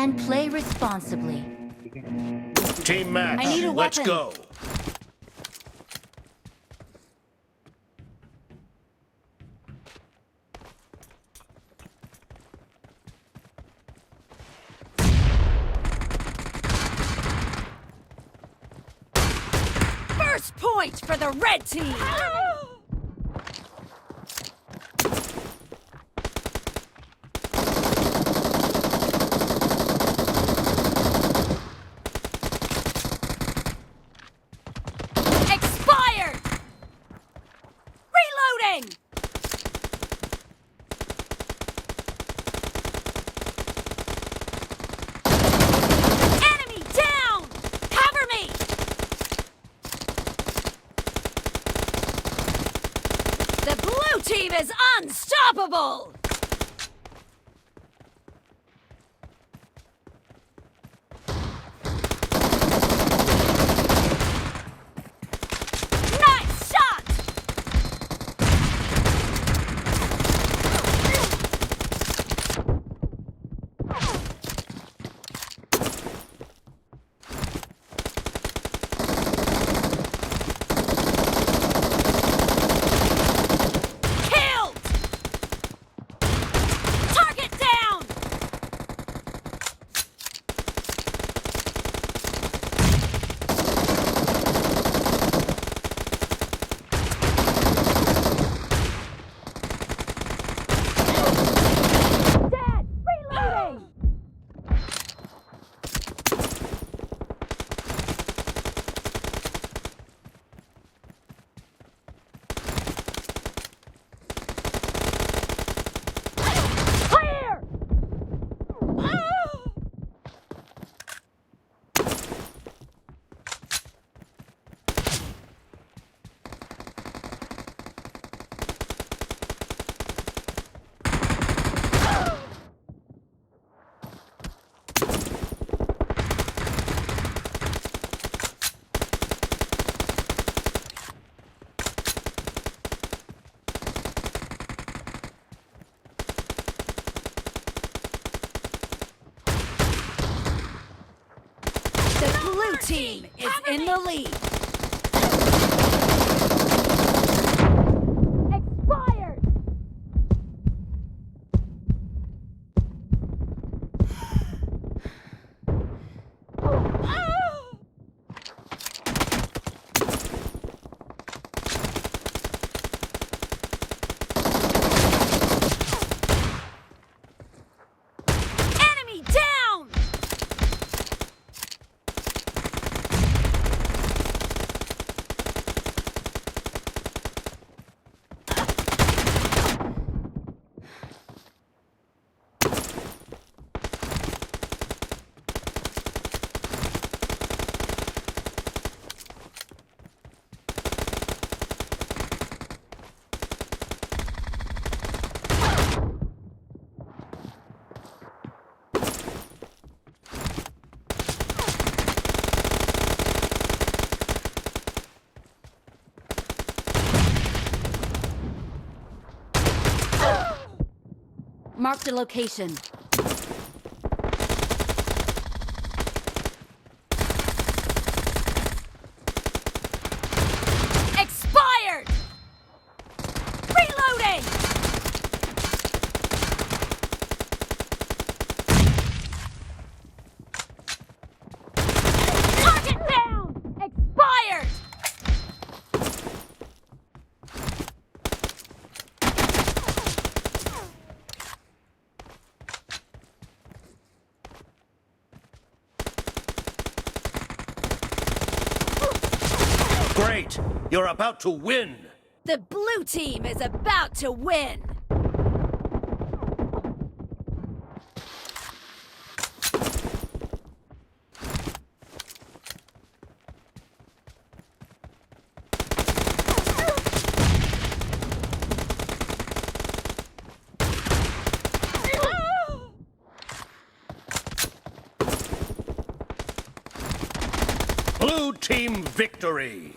And play responsibly. Team match, I need a let's weapon. go. First point for the red team! Expired! Reloading! Enemy down! Cover me! The blue team is unstoppable! Nice shot! Killed! Target down! Dead! Reloading! Clear! The blue team is in the lead. Expired! Enemy down! Mark the location. Expired! Reloading! Target down! Expired! Great, you're about to win. The blue team is about to win! Blue team victory.